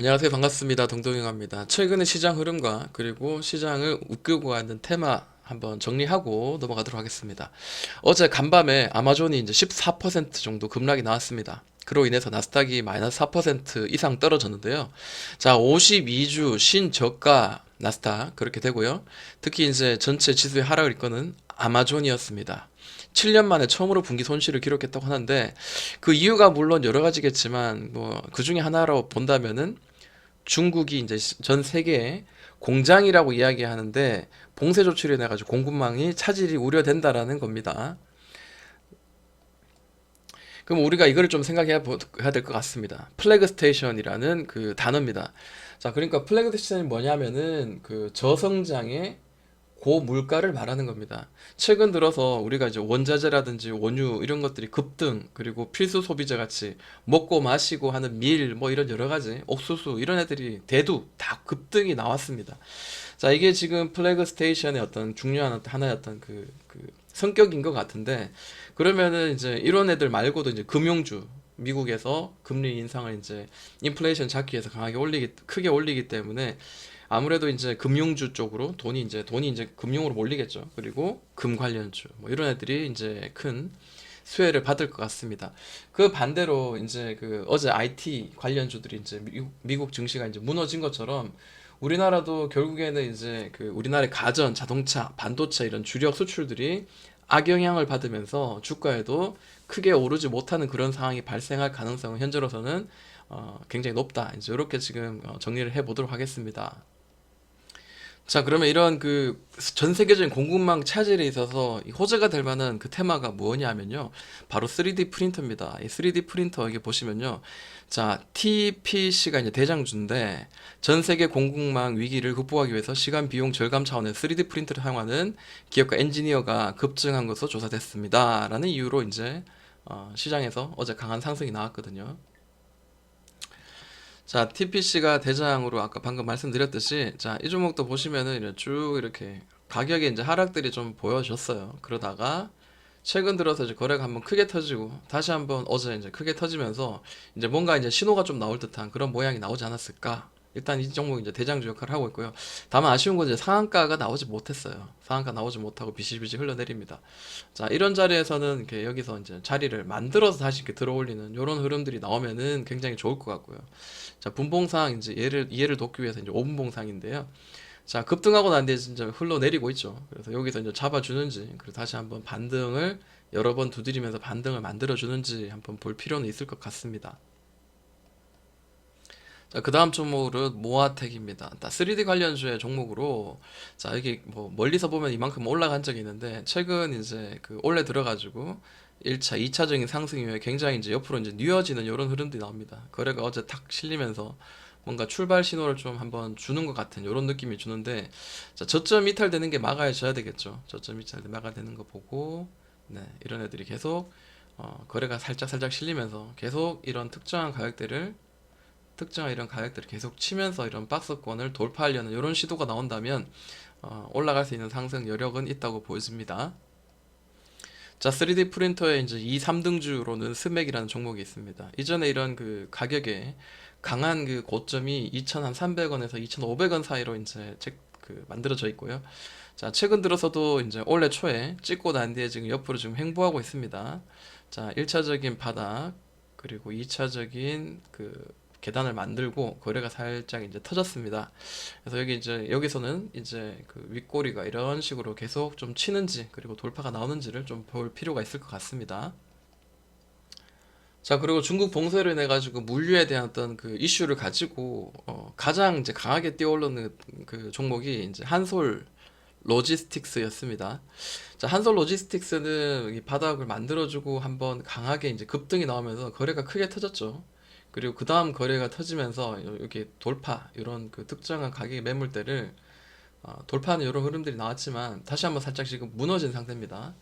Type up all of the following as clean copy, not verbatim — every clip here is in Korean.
안녕하세요. 반갑습니다. 동동영입니다. 최근의 시장 흐름과 그리고 시장을 이끌고 가는 테마 한번 정리하고 넘어가도록 하겠습니다. 어제 간밤에 아마존이 이제 14% 정도 급락이 나왔습니다. 그로 인해서 나스닥이 마이너스 4% 이상 떨어졌는데요. 자, 52주 신저가 나스닥 그렇게 되고요. 특히 이제 전체 지수의 하락을 이끄는 아마존이었습니다. 7년 만에 처음으로 분기 손실을 기록했다고 하는데 그 이유가 물론 여러 가지겠지만 뭐 그 중에 하나로 본다면은 중국이 이제 전 세계에 공장이라고 이야기하는데 봉쇄 조치를 해가지고 공급망이 차질이 우려된다라는 겁니다. 그럼 우리가 이거를 좀 생각해야 될 것 같습니다. 플래그 스테이션이라는 그 단어입니다. 자, 그러니까 플래그 스테이션이 뭐냐면은 그 저성장의 고물가를 말하는 겁니다. 최근 들어서 우리가 이제 원자재라든지 원유 이런 것들이 급등, 그리고 필수 소비재 같이 먹고 마시고 하는 밀, 뭐 이런 여러 가지, 옥수수 이런 애들이 대두 다 급등이 나왔습니다. 자, 이게 지금 플래그 스테이션의 어떤 중요한 하나의 어떤 그 성격인 것 같은데, 그러면은 이제 이런 애들 말고도 이제 금융주, 미국에서 금리 인상을 이제 인플레이션 잡기 위해서 크게 올리기 때문에 아무래도 이제 금융주 쪽으로 돈이 이제 금융으로 몰리겠죠. 그리고 금 관련주 뭐 이런 애들이 이제 큰 수혜를 받을 것 같습니다. 그 반대로 이제 그 어제 IT 관련주들이 이제 미국 증시가 이제 무너진 것처럼 우리나라도 결국에는 이제 그 우리나라의 가전, 자동차, 반도체 이런 주력 수출들이 악영향을 받으면서 주가에도 크게 오르지 못하는 그런 상황이 발생할 가능성은 현재로서는 굉장히 높다. 이제 이렇게 지금 정리를 해보도록 하겠습니다. 자, 그러면 이런 그 전 세계적인 공급망 차질에 있어서 이 호재가 될 만한 그 테마가 뭐냐면요. 바로 3D 프린터입니다. 이 3D 프린터 여기 보시면요. 자, TPC가 이제 대장주인데 전 세계 공급망 위기를 극복하기 위해서 시간 비용 절감 차원의 3D 프린터를 사용하는 기업과 엔지니어가 급증한 것으로 조사됐습니다. 라는 이유로 이제 시장에서 어제 강한 상승이 나왔거든요. 자, TPC가 대장으로 아까 방금 말씀드렸듯이, 자, 이 종목도 보시면은 쭉 이렇게 가격에 이제 하락들이 좀 보여졌어요. 그러다가 최근 들어서 이제 거래가 한번 크게 터지고 다시 한번 어제 이제 크게 터지면서 이제 뭔가 이제 신호가 좀 나올 듯한 그런 모양이 나오지 않았을까? 일단 이 종목이 이제 대장주 역할을 하고 있고요. 다만 아쉬운 건 이제 상한가가 나오지 못했어요. 상한가 나오지 못하고 비실비실 흘러내립니다. 자, 이런 자리에서는 이렇게 여기서 이제 자리를 만들어서 다시 이렇게 들어올리는 이런 흐름들이 나오면은 굉장히 좋을 것 같고요. 자, 분봉상 이제 이해를 돕기 위해서 이제 5분봉상인데요. 자, 급등하고 난 뒤에 진짜 흘러내리고 있죠. 그래서 여기서 이제 잡아주는지, 그리고 다시 한번 반등을 여러 번 두드리면서 반등을 만들어주는지 한번 볼 필요는 있을 것 같습니다. 자, 그 다음 종목은 모아텍입니다. 3D 관련주의 종목으로, 자, 여기 뭐 멀리서 보면 이만큼 올라간 적이 있는데, 최근 이제 그 올해 들어가지고, 1차, 2차적인 상승 이후에 굉장히 이제 옆으로 이제 뉘어지는 이런 흐름들이 나옵니다. 거래가 어제 탁 실리면서 뭔가 출발 신호를 좀 한번 주는 것 같은 이런 느낌이 주는데, 자, 저점 이탈되는 게 막아줘야 되겠죠. 저점 이탈 막아되는 거 보고, 네, 이런 애들이 계속, 거래가 살짝 살짝 실리면서 계속 이런 특정한 이런 가격들을 계속 치면서 이런 박스권을 돌파하려는 이런 시도가 나온다면 올라갈 수 있는 상승 여력은 있다고 보여집니다. 자, 3D 프린터의 이제 2, 3등주로는 스맥이라는 종목이 있습니다. 이전에 이런 그 가격에 강한 그 고점이 2,300원에서 2,500원 사이로 이제 그 만들어져 있고요. 자, 최근 들어서도 이제 올해 초에 찍고 난 뒤에 지금 옆으로 지금 횡보하고 있습니다. 자, 1차적인 바닥, 그리고 2차적인 그 계단을 만들고 거래가 살짝 이제 터졌습니다. 그래서 여기서는 이제 그 윗꼬리가 이런 식으로 계속 좀 치는지, 그리고 돌파가 나오는지를 좀 볼 필요가 있을 것 같습니다. 자, 그리고 중국 봉쇄를 인해 가지고 물류에 대한 어떤 그 이슈를 가지고 가장 이제 강하게 뛰어오르는 그 종목이 이제 한솔 로지스틱스였습니다. 자, 한솔 로지스틱스는 이 바닥을 만들어주고 한번 강하게 이제 급등이 나오면서 거래가 크게 터졌죠. 그리고 그 다음 거래가 터지면서 여기 돌파, 이런 그 특정한 가격의 매물대를 돌파하는 이런 흐름들이 나왔지만 다시 한번 살짝 지금 무너진 상태입니다.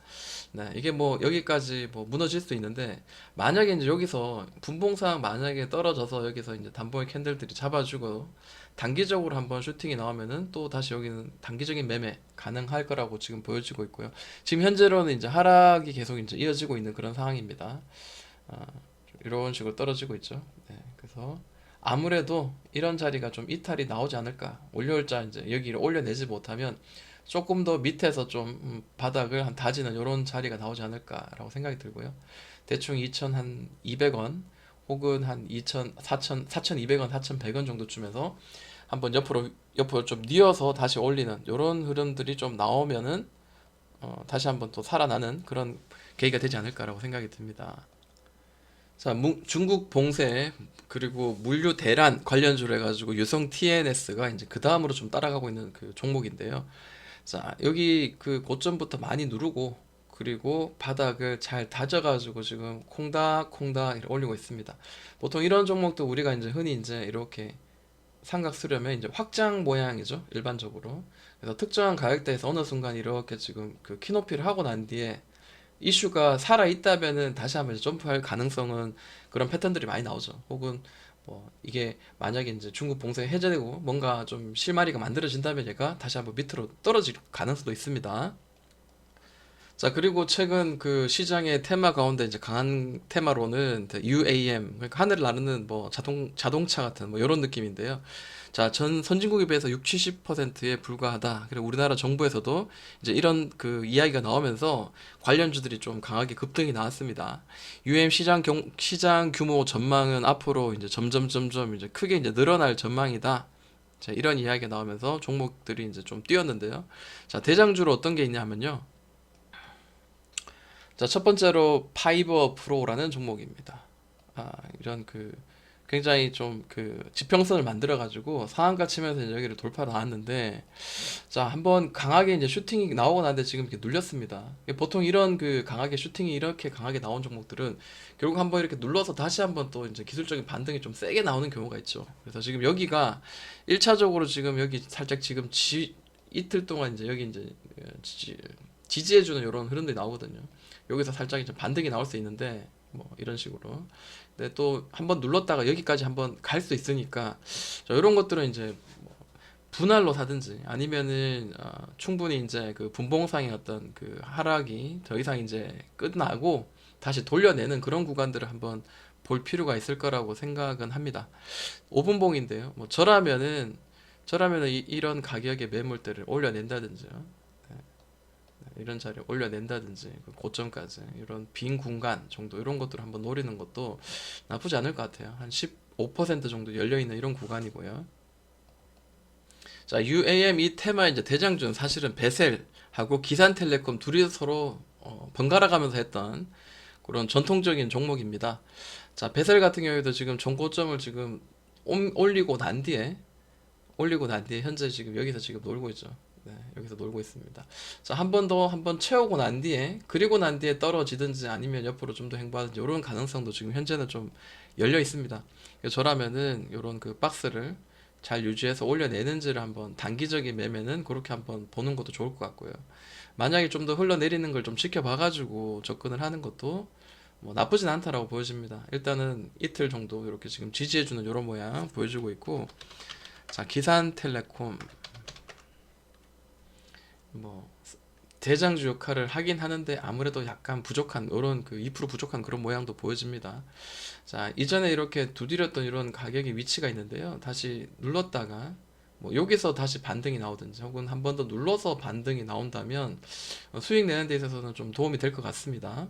네, 이게 뭐 여기까지 뭐 무너질 수 있는데, 만약에 이제 여기서 분봉상 만약에 떨어져서 여기서 이제 단봉의 캔들들이 잡아주고 단기적으로 한번 슈팅이 나오면은 또 다시 여기는 단기적인 매매 가능할 거라고 지금 보여지고 있고요. 지금 현재로는 이제 하락이 계속 이제 이어지고 있는 그런 상황입니다. 아, 이런 식으로 떨어지고 있죠. 네, 그래서 아무래도 이런 자리가 좀 이탈이 나오지 않을까. 월요일자 이제 여기를 올려내지 못하면 조금 더 밑에서 좀 바닥을 한 다지는 이런 자리가 나오지 않을까라고 생각이 들고요. 대충 2,200원 혹은 한 2,000, 4,000, 4,200원, 4,100원 정도쯤에서 한번 옆으로 좀 뉘어서 다시 올리는 이런 흐름들이 좀 나오면은 다시 한번 또 살아나는 그런 계기가 되지 않을까라고 생각이 듭니다. 자, 중국 봉쇄 그리고 물류 대란 관련주로 해가지고 유성 TNS가 이제 그 다음으로 좀 따라가고 있는 그 종목인데요. 자, 여기 그 고점부터 많이 누르고 그리고 바닥을 잘 다져가지고 지금 콩닥콩닥 이렇게 올리고 있습니다. 보통 이런 종목도 우리가 이제 흔히 이제 이렇게 삼각 수렴의 이제 확장 모양이죠, 일반적으로. 그래서 특정한 가격대에서 어느 순간 이렇게 지금 그 키높이를 하고 난 뒤에 이슈가 살아 있다면은 다시 한번 이제 점프할 가능성은 그런 패턴들이 많이 나오죠. 혹은 뭐 이게 만약에 이제 중국 봉쇄 해제되고 뭔가 좀 실마리가 만들어진다면 얘가 다시 한번 밑으로 떨어질 가능성도 있습니다. 자, 그리고 최근 그 시장의 테마 가운데 이제 강한 테마로는 UAM, 그러니까 하늘을 나르는 뭐 자동차 같은 뭐 이런 느낌인데요. 자, 전 선진국에 비해서 6, 70%에 불과하다. 그리고 우리나라 정부에서도 이제 이런 그 이야기가 나오면서 관련주들이 좀 강하게 급등이 나왔습니다. UAM 시장 규모 전망은 앞으로 이제 점점 이제 크게 이제 늘어날 전망이다. 자, 이런 이야기가 나오면서 종목들이 이제 좀 뛰었는데요. 자, 대장주로 어떤 게 있냐 하면요. 자, 첫 번째로 파이버 프로라는 종목입니다. 이런 그 굉장히 좀 그 지평선을 만들어 가지고 상한가 치면서 이제 여기를 돌파로 나왔는데, 자, 한번 강하게 이제 슈팅이 나오고 나는데 지금 이렇게 눌렸습니다. 보통 이런 그 강하게 슈팅이 이렇게 강하게 나온 종목들은 결국 한번 이렇게 눌러서 다시 한번 또 이제 기술적인 반등이 좀 세게 나오는 경우가 있죠. 그래서 지금 여기가 1차적으로 지금 여기 살짝 지금 이틀 동안 이제 여기 이제 지지해주는 이런 흐름들이 나오거든요. 여기서 살짝 이제 반등이 나올 수 있는데 뭐 이런 식으로. 근데 또 한번 눌렀다가 여기까지 한번 갈 수 있으니까 이런 것들은 이제 뭐 분할로 사든지 아니면은 충분히 이제 그 분봉상의 어떤 그 하락이 더 이상 이제 끝나고 다시 돌려내는 그런 구간들을 한번 볼 필요가 있을 거라고 생각은 합니다. 5분봉인데요. 뭐 저라면은 이런 가격의 매물대를 올려낸다든지요. 이런 자리에 올려낸다든지 그 고점까지 이런 빈 공간 정도 이런 것들을 한번 노리는 것도 나쁘지 않을 것 같아요. 한 15% 정도 열려있는 이런 구간이고요. 자, UAM 이 테마 이제 대장주는 사실은 베셀하고 기산텔레콤 둘이 서로 번갈아 가면서 했던 그런 전통적인 종목입니다. 자, 베셀 같은 경우에도 지금 전고점을 지금 올리고 난 뒤에 현재 지금 여기서 지금 놀고 있죠. 네, 여기서 놀고 있습니다. 자, 한 번 더 한번 채우고 난 뒤에 그리고 난 뒤에 떨어지든지 아니면 옆으로 좀 더 행보하든지 이런 가능성도 지금 현재는 좀 열려 있습니다. 그래서 저라면은 이런 그 박스를 잘 유지해서 올려내는지를 한번 단기적인 매매는 그렇게 한번 보는 것도 좋을 것 같고요. 만약에 좀 더 흘러내리는 걸 좀 지켜봐가지고 접근을 하는 것도 뭐 나쁘진 않다라고 보여집니다. 일단은 이틀 정도 이렇게 지금 지지해주는 이런 모양 보여주고 있고, 자, 기산텔레콤 뭐 대장주 역할을 하긴 하는데 아무래도 약간 부족한 이런 그 2% 부족한 그런 모양도 보여집니다. 자, 이전에 이렇게 두드렸던 이런 가격의 위치가 있는데요. 다시 눌렀다가 뭐 여기서 다시 반등이 나오든지 혹은 한 번 더 눌러서 반등이 나온다면 수익 내는 데 있어서는 좀 도움이 될 것 같습니다.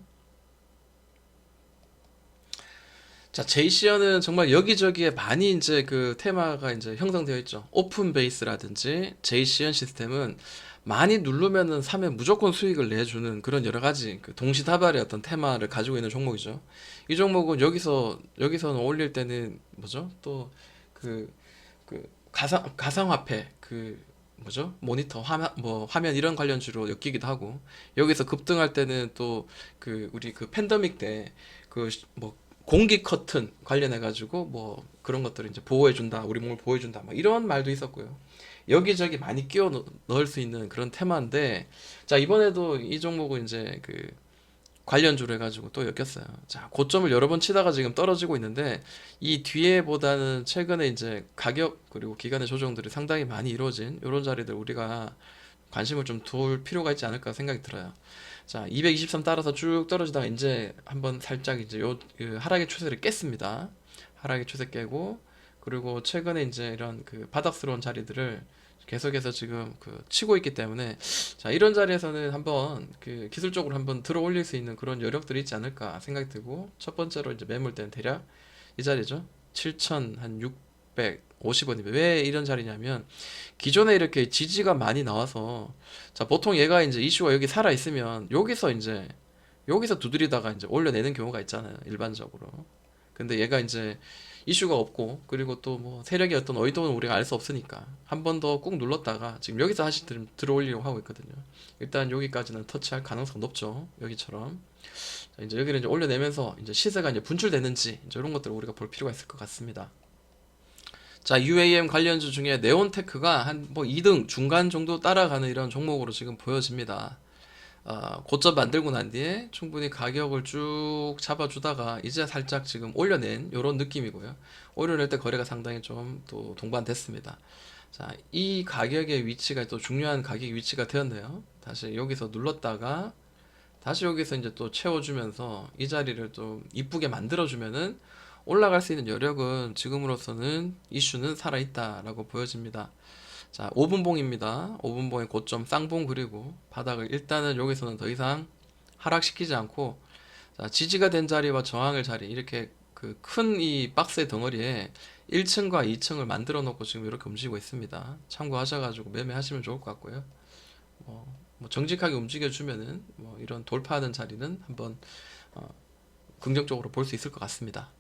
자, 제이시어는 정말 여기저기에 많이 이제 그 테마가 이제 형성되어 있죠. 오픈 베이스라든지 제이시언 시스템은 많이 누르면은 사면 무조건 수익을 내주는 그런 여러 가지 그 동시다발의 어떤 테마를 가지고 있는 종목이죠. 이 종목은 여기서는 올릴 때는 뭐죠? 또 그 가상화폐 뭐죠? 모니터 화면 이런 관련주로 엮이기도 하고, 여기서 급등할 때는 또 우리 그 팬데믹 때 뭐 공기 커튼 관련해 가지고 뭐 그런 것들을 이제 보호해 준다, 우리 몸을 보호해 준다, 뭐 이런 말도 있었고요. 여기저기 많이 끼워 넣을 수 있는 그런 테마인데, 자, 이번에도 이 종목은 이제 그 관련주로 해가지고 또 엮였어요. 자, 고점을 여러 번 치다가 지금 떨어지고 있는데, 이 뒤에보다는 최근에 이제 가격 그리고 기간의 조정들이 상당히 많이 이루어진 이런 자리들 우리가 관심을 좀 둘 필요가 있지 않을까 생각이 들어요. 자, 223 따라서 쭉 떨어지다가 이제 한번 살짝 이제 요 하락의 추세를 깼습니다. 하락의 추세 깨고 그리고 최근에 이제 이런 그 바닥스러운 자리들을 계속해서 지금 그 치고 있기 때문에 자, 이런 자리에서는 한번 그 기술적으로 한번 들어 올릴 수 있는 그런 여력들이 있지 않을까 생각이 들고, 첫 번째로 이제 매물대는 대략 이 자리죠. 7,650원이면 왜 이런 자리냐면, 기존에 이렇게 지지가 많이 나와서, 자, 보통 얘가 이제 이슈가 여기 살아 있으면 여기서 두드리다가 이제 올려내는 경우가 있잖아요, 일반적으로. 근데 얘가 이제 이슈가 없고, 그리고 또 뭐 세력의 어떤 의도는 우리가 알 수 없으니까 한 번 더 꾹 눌렀다가 지금 여기서 다시 들어올리려고 하고 있거든요. 일단 여기까지는 터치할 가능성 높죠, 여기처럼. 자, 이제 여기를 이제 올려내면서 이제 시세가 이제 분출되는지 이제 이런 것들을 우리가 볼 필요가 있을 것 같습니다. 자, UAM 관련주 중에 네온테크가 한 뭐 2등 중간 정도 따라가는 이런 종목으로 지금 보여집니다. 고점 만들고 난 뒤에 충분히 가격을 쭉 잡아주다가 이제 살짝 지금 올려낸 이런 느낌이고요. 올려낼 때 거래가 상당히 좀 또 동반됐습니다. 자, 이 가격의 위치가 또 중요한 가격 위치가 되었네요. 다시 여기서 눌렀다가 다시 여기서 이제 또 채워주면서 이 자리를 좀 이쁘게 만들어주면은 올라갈 수 있는 여력은 지금으로서는 이슈는 살아있다라고 보여집니다. 자, 5분봉입니다. 5분봉의 고점 쌍봉 그리고 바닥을 일단은 여기서는 더 이상 하락시키지 않고, 자, 지지가 된 자리와 저항의 자리, 이렇게 그 큰 이 박스의 덩어리에 1층과 2층을 만들어 놓고 지금 이렇게 움직이고 있습니다. 참고하셔가지고 매매하시면 좋을 것 같고요. 뭐 정직하게 움직여주면은 뭐 이런 돌파하는 자리는 한번 어, 긍정적으로 볼 수 있을 것 같습니다.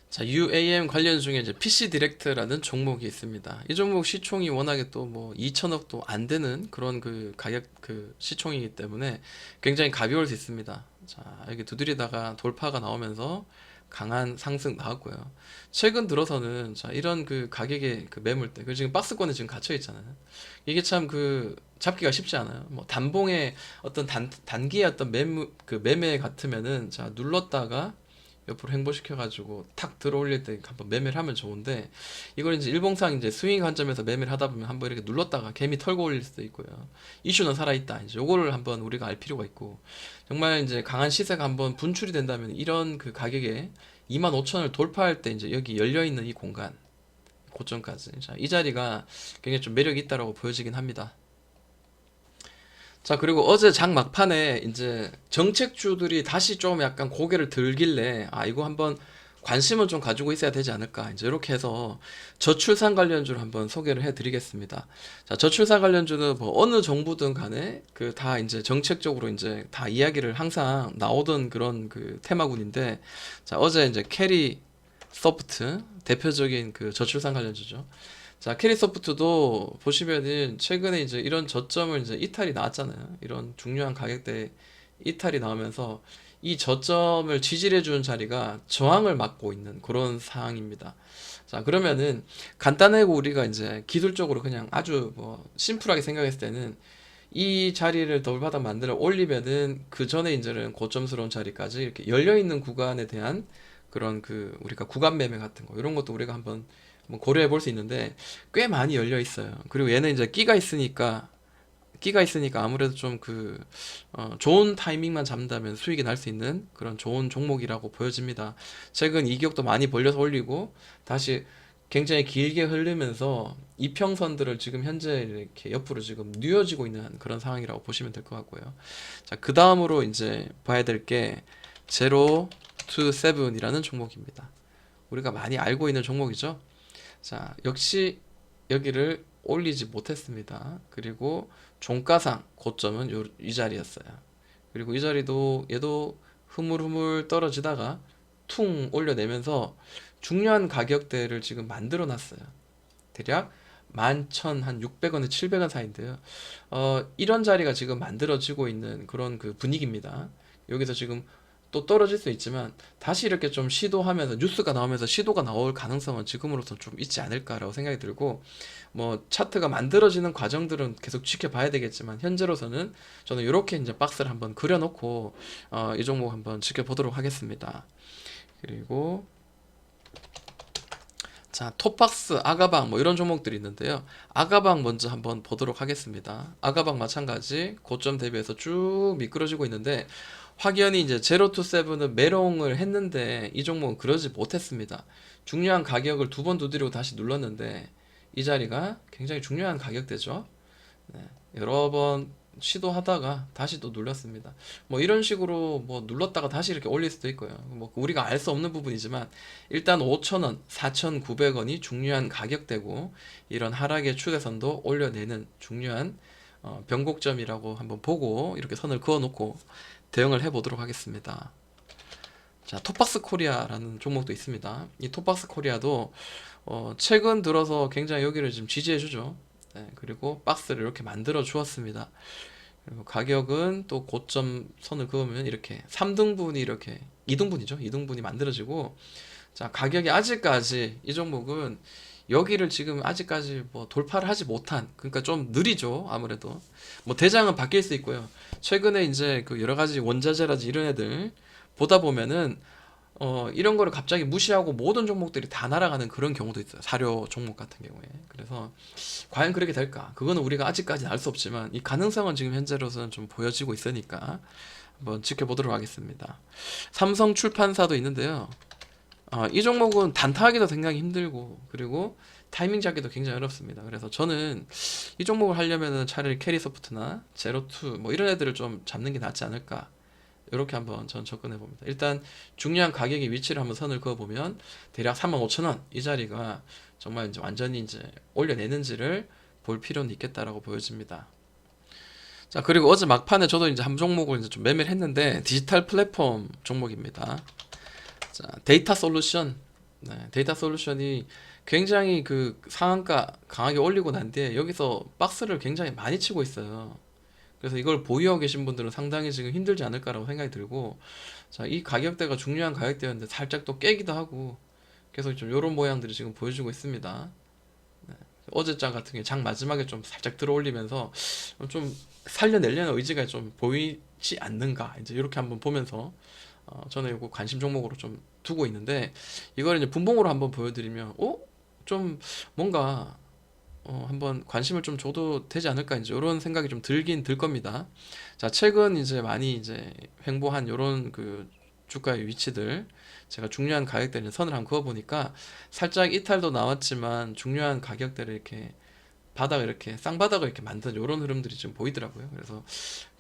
자, UAM 관련 중에 이제 PC 디렉트라는 종목이 있습니다. 이 종목 시총이 워낙에 또 뭐 2천억도 안 되는 그런 그 가격 그 시총이기 때문에 굉장히 가벼울 수 있습니다. 자, 여기 두드리다가 돌파가 나오면서 강한 상승 나왔고요. 최근 들어서는 자, 이런 그 가격의 그 매물대, 그 지금 박스권에 지금 갇혀 있잖아요. 이게 참 그 잡기가 쉽지 않아요. 뭐 단봉의 어떤 단기의 어떤 매매 같으면은 자, 눌렀다가 옆으로 횡보시켜가지고 탁 들어올릴 때 한번 매매를 하면 좋은데, 이걸 이제 일봉상 이제 스윙 관점에서 매매를 하다 보면 한번 이렇게 눌렀다가 개미 털고 올릴 수도 있고요. 이슈는 살아있다. 이제 요거를 한번 우리가 알 필요가 있고, 정말 이제 강한 시세가 한번 분출이 된다면 이런 그 가격에 25,000을 돌파할 때 이제 여기 열려있는 이 공간, 고점까지. 자, 이 자리가 굉장히 좀 매력이 있다라고 보여지긴 합니다. 자, 그리고 어제 장 막판에 이제 정책주들이 다시 좀 약간 고개를 들길래, 이거 한번 관심을 좀 가지고 있어야 되지 않을까. 이제 이렇게 해서 저출산 관련주를 한번 소개를 해 드리겠습니다. 자, 저출산 관련주는 뭐 어느 정부든 간에 그 다 이제 정책적으로 이제 다 이야기를 항상 나오던 그런 그 테마군인데, 자, 어제 이제 캐리 소프트 대표적인 그 저출산 관련주죠. 자, 캐리소프트도 보시면은 최근에 이제 이런 저점을 이제 이탈이 나왔잖아요. 이런 중요한 가격대 이탈이 나오면서 이 저점을 지지해 주는 자리가 저항을 막고 있는 그런 상황입니다. 자, 그러면은 간단하게 우리가 이제 기술적으로 그냥 아주 뭐 심플하게 생각했을 때는 이 자리를 더블바닥 만들어 올리면은 그 전에 이제는 고점스러운 자리까지 이렇게 열려 있는 구간에 대한 그런 그 우리가 구간 매매 같은 거 이런 것도 우리가 한번 뭐 고려해 볼 수 있는데, 꽤 많이 열려 있어요. 그리고 얘는 이제 끼가 있으니까 아무래도 좀 그 좋은 타이밍만 잡는다면 수익이 날 수 있는 그런 좋은 종목이라고 보여집니다. 최근 이격도 많이 벌려서 올리고 다시 굉장히 길게 흐르면서 이평선들을 지금 현재 이렇게 옆으로 지금 뉘어지고 있는 그런 상황이라고 보시면 될 것 같고요. 자, 그 다음으로 이제 봐야 될 게 제로 투 세븐이라는 종목입니다. 우리가 많이 알고 있는 종목이죠. 자, 역시 여기를 올리지 못했습니다. 그리고 종가상 고점은 이 자리였어요. 그리고 이 자리도 얘도 흐물흐물 떨어지다가 퉁 올려내면서 중요한 가격대를 지금 만들어 놨어요. 대략 11,600원에 700원 사이인데요. 이런 자리가 지금 만들어지고 있는 그런 그 분위기입니다. 여기서 지금 또 떨어질 수 있지만 다시 이렇게 좀 시도하면서 뉴스가 나오면서 시도가 나올 가능성은 지금으로서 좀 있지 않을까라고 생각이 들고, 뭐 차트가 만들어지는 과정들은 계속 지켜봐야 되겠지만 현재로서는 저는 이렇게 이제 박스를 한번 그려놓고 이 종목 한번 지켜보도록 하겠습니다. 그리고 자, 톱박스, 아가방 뭐 이런 종목들이 있는데요. 아가방 먼저 한번 보도록 하겠습니다. 아가방 마찬가지 고점 대비해서 쭉 미끄러지고 있는데 확연히 이제 제로 투 세븐은 매롱을 했는데 이 종목은 그러지 못했습니다. 중요한 가격을 두 번 두드리고 다시 눌렀는데 이 자리가 굉장히 중요한 가격대죠. 네, 여러 번 시도하다가 다시 또 눌렸습니다. 뭐 이런 식으로 뭐 눌렀다가 다시 이렇게 올릴 수도 있고요. 뭐 우리가 알 수 없는 부분이지만 일단 5,000원, 4,900원이 중요한 가격대고 이런 하락의 추세선도 올려내는 중요한 변곡점이라고 한번 보고 이렇게 선을 그어 놓고 대응을 해 보도록 하겠습니다. 자, 톱박스 코리아라는 종목도 있습니다. 이 톱박스 코리아도 최근 들어서 굉장히 여기를 지금 지지해 주죠. 네, 그리고 박스를 이렇게 만들어 주었습니다. 그리고 가격은 또 고점 선을 그으면 이렇게 3등분이 이렇게 2등분이죠. 2등분이 만들어지고 자, 가격이 아직까지 이 종목은 여기를 지금 아직까지 뭐 돌파를 하지 못한 그러니까 좀 느리죠. 아무래도 뭐 대장은 바뀔 수 있고요. 최근에 이제 그 여러 가지 원자재라든지 이런 애들 보다 보면은 이런 거를 갑자기 무시하고 모든 종목들이 다 날아가는 그런 경우도 있어요. 사료 종목 같은 경우에. 그래서 과연 그렇게 될까? 그거는 우리가 아직까지는 알 수 없지만 이 가능성은 지금 현재로서는 좀 보여지고 있으니까 한번 지켜보도록 하겠습니다. 삼성 출판사도 있는데요. 이 종목은 단타하기도 굉장히 힘들고 그리고 타이밍 잡기도 굉장히 어렵습니다. 그래서 저는 이 종목을 하려면은 차라리 캐리소프트나 제로투 뭐 이런 애들을 좀 잡는 게 낫지 않을까. 이렇게 한번 전 접근해 봅니다. 일단 중요한 가격의 위치를 한번 선을 그어 보면 대략 35,000원 이 자리가 정말 이제 완전히 이제 올려내는지를 볼 필요는 있겠다라고 보여집니다. 자, 그리고 어제 막판에 저도 이제 한 종목을 이제 좀 매매를 했는데 디지털 플랫폼 종목입니다. 자, 데이터 솔루션. 네, 데이터 솔루션이 굉장히 그 상한가 강하게 올리고 난 뒤에 여기서 박스를 굉장히 많이 치고 있어요. 그래서 이걸 보유하고 계신 분들은 상당히 지금 힘들지 않을까라고 생각이 들고, 자, 이 가격대가 중요한 가격대였는데 살짝 또 깨기도 하고, 계속 좀 이런 모양들이 지금 보여주고 있습니다. 네. 어제장 같은 게 장 마지막에 좀 살짝 들어올리면서 좀 살려내려는 의지가 좀 보이지 않는가, 이제 이렇게 한번 보면서 저는 이거 관심 종목으로 좀 두고 있는데, 이걸 이제 분봉으로 한번 보여드리면, 좀 뭔가 한번 관심을 좀 줘도 되지 않을까 이제 이런 생각이 좀 들긴 들 겁니다. 자, 최근 이제 많이 이제 횡보한 요런 그 주가의 위치들 제가 중요한 가격대를 선을 한번 그어 보니까 살짝 이탈도 나왔지만 중요한 가격대를 이렇게 바닥 이렇게 쌍바닥을 이렇게 만든 요런 흐름들이 좀 보이더라고요. 그래서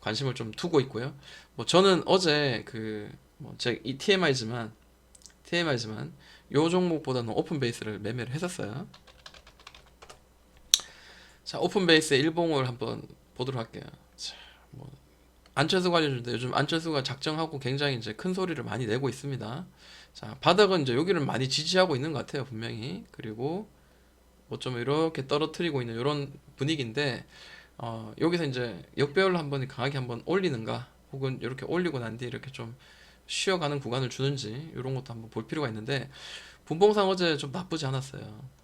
관심을 좀 두고 있고요. 뭐 저는 어제 그 뭐 제 이 TMI지만 요 종목보다는 오픈 베이스를 매매를 했었어요. 자, 오픈 베이스의 일봉을 한번 보도록 할게요. 자, 뭐 안철수 관련주인데 요즘 안철수가 작정하고 굉장히 이제 큰 소리를 많이 내고 있습니다. 자, 바닥은 이제 여기를 많이 지지하고 있는 것 같아요, 분명히. 그리고 뭐 좀 이렇게 떨어뜨리고 있는 이런 분위기인데, 여기서 이제 역배열로 한번 강하게 한번 올리는가, 혹은 이렇게 올리고 난 뒤에 이렇게 좀 쉬어가는 구간을 주는지 이런 것도 한번 볼 필요가 있는데, 분봉상 어제 좀 나쁘지 않았어요.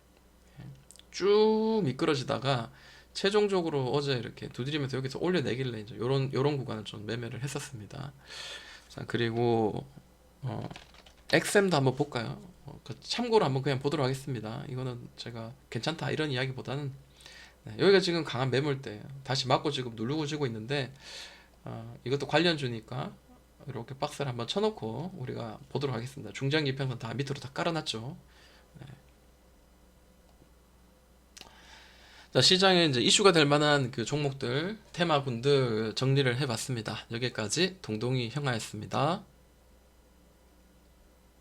쭉 미끄러지다가 최종적으로 어제 이렇게 두드리면서 여기서 올려내길래 이제 요런 구간을 좀 매매를 했었습니다. 자, 그리고 XM도 한번 볼까요? 그 참고로 한번 그냥 보도록 하겠습니다. 이거는 제가 괜찮다 이런 이야기보다는 네, 여기가 지금 강한 매물대예요. 다시 맞고 지금 누르고 지고 있는데 이것도 관련주니까 이렇게 박스를 한번 쳐놓고 우리가 보도록 하겠습니다. 중장기 평선 다 밑으로 다 깔아놨죠. 네. 자, 시장에 이제 이슈가 될 만한 그 종목들, 테마군들 정리를 해봤습니다. 여기까지 동동이 형아였습니다.